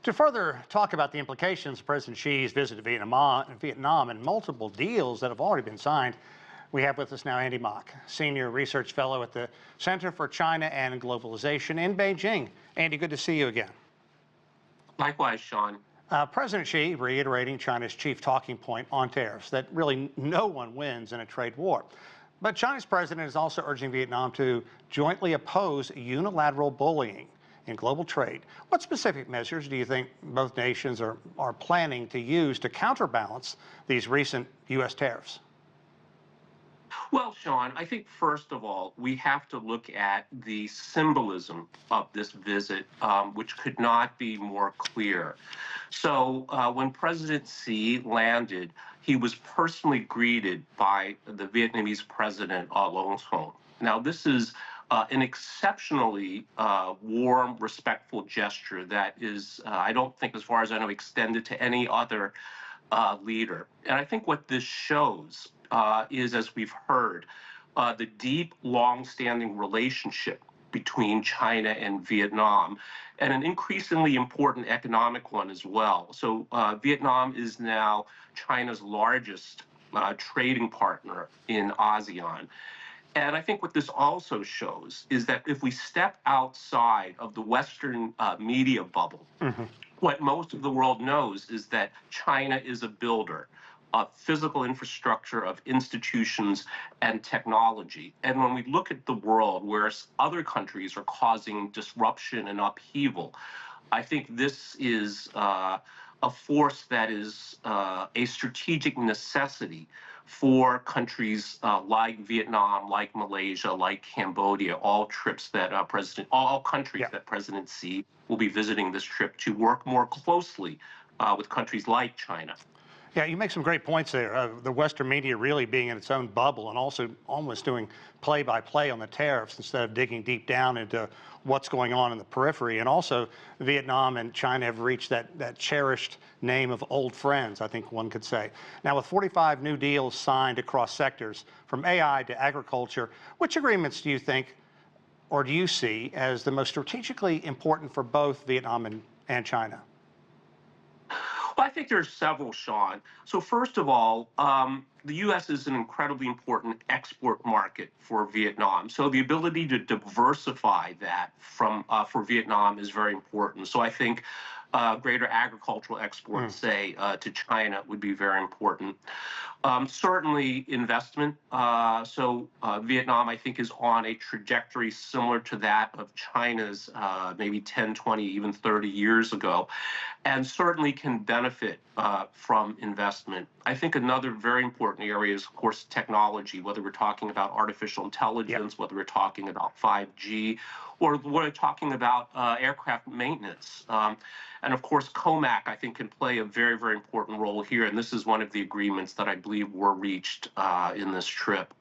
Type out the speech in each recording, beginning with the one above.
To further talk about the implications of President Xi's visit to Vietnam and multiple deals that have already been signed, we have with us now Andy Mok, Senior Research Fellow at the Center for China and Globalization in Beijing. Andy, good to see you again. Likewise, Sean. President Xi reiterating China's chief talking point on tariffs, that really no one wins in a trade war. But China's president is also urging Vietnam to jointly oppose unilateral bullying in global trade. What specific measures do you think both nations are planning to use to counterbalance these recent U.S. tariffs? Well, Sean, I think first of all, we have to look at the symbolism of this visit, which could not be more clear. So when President Xi landed, he was personally greeted by the Vietnamese president, Long Thong. Now, this is an exceptionally warm, respectful gesture that is, I don't think, as far as I know, extended to any other leader. And I think what this shows is, as we've heard, the deep, long-standing relationship between China and Vietnam, and an increasingly important economic one as well. So Vietnam is now China's largest trading partner in ASEAN. And I think what this also shows is that if we step outside of the Western media bubble, what most of the world knows is that China is a builder of physical infrastructure, of institutions, and technology. And when we look at the world where other countries are causing disruption and upheaval, I think this is a force that is a strategic necessity for countries like Vietnam, like Malaysia, like Cambodia, all countries that President Xi will be visiting this trip to work more closely with countries like China. Yeah, you make some great points there. The Western media really being in its own bubble and also almost doing play-by-play on the tariffs instead of digging deep down into what's going on in the periphery. And also, Vietnam and China have reached that cherished name of old friends, I think one could say. Now, with 45 new deals signed across sectors, from AI to agriculture, which agreements do you think, or do you see, as the most strategically important for both Vietnam and China? Well, I think there's several, Sean. So first of all, the U.S. is an incredibly important export market for Vietnam. So the ability to diversify that for Vietnam is very important. So I think greater agricultural exports, say, to China would be very important. Certainly investment. So Vietnam, I think, is on a trajectory similar to that of China's maybe 10, 20, even 30 years ago, and certainly can benefit from investment. I think another very important area is, of course, technology, whether we're talking about artificial intelligence, whether we're talking about 5G, or whether we're talking about aircraft maintenance. And of course, COMAC, I think, can play a very, very important role here. And this is one of the agreements that I believe were reached in this trip.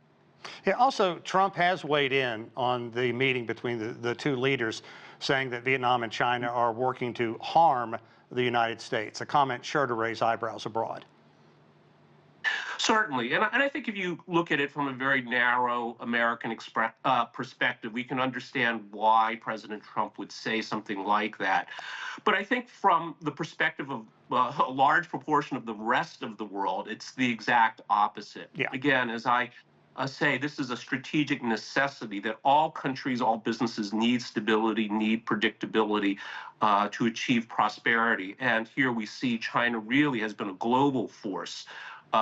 Yeah, also, Trump has weighed in on the meeting between the two leaders, saying that Vietnam and China are working to harm the United States, a comment sure to raise eyebrows abroad. Certainly. And I think if you look at it from a very narrow American perspective, we can understand why President Trump would say something like that. But I think from the perspective of a large proportion of the rest of the world, it's the exact opposite. Yeah. Again, as I say, this is a strategic necessity that all countries, all businesses need stability, need predictability to achieve prosperity. And here we see China really has been a global force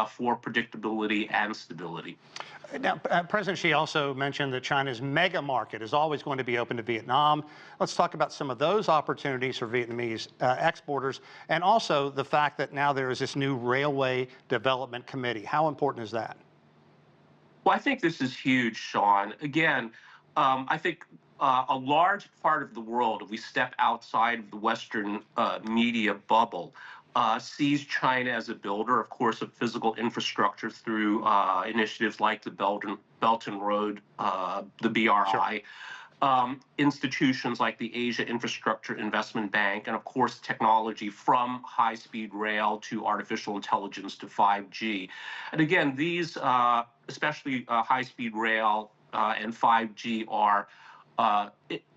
for predictability and stability. Now, President Xi also mentioned that China's mega market is always going to be open to Vietnam. Let's talk about some of those opportunities for Vietnamese exporters, and also the fact that now there is this new Railway Development Committee. How important is that? Well, I think this is huge, Sean. Again, I think a large part of the world, if we step outside of the Western media bubble, sees China as a builder, of course, of physical infrastructure through initiatives like the Belt and Road, the BRI, institutions like the Asia Infrastructure Investment Bank, and of course technology from high-speed rail to artificial intelligence to 5G. And again, these, especially high-speed rail and 5G, are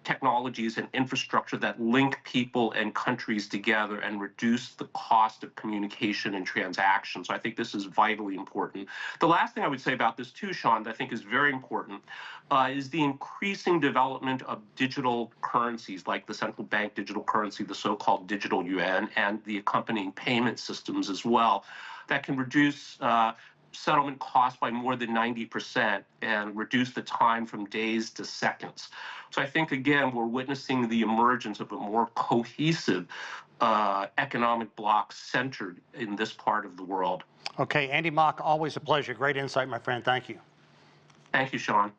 technologies and infrastructure that link people and countries together and reduce the cost of communication and transactions. So I think this is vitally important. The last thing I would say about this too, Sean, that I think is very important, is the increasing development of digital currencies like the central bank digital currency, the so-called digital yuan, and the accompanying payment systems as well, that can reduce settlement costs by more than 90% and reduce the time from days to seconds. So I think, again, we're witnessing the emergence of a more cohesive economic bloc centered in this part of the world. Okay, Andy Mok, always a pleasure. Great insight, my friend. Thank you. Thank you, Sean.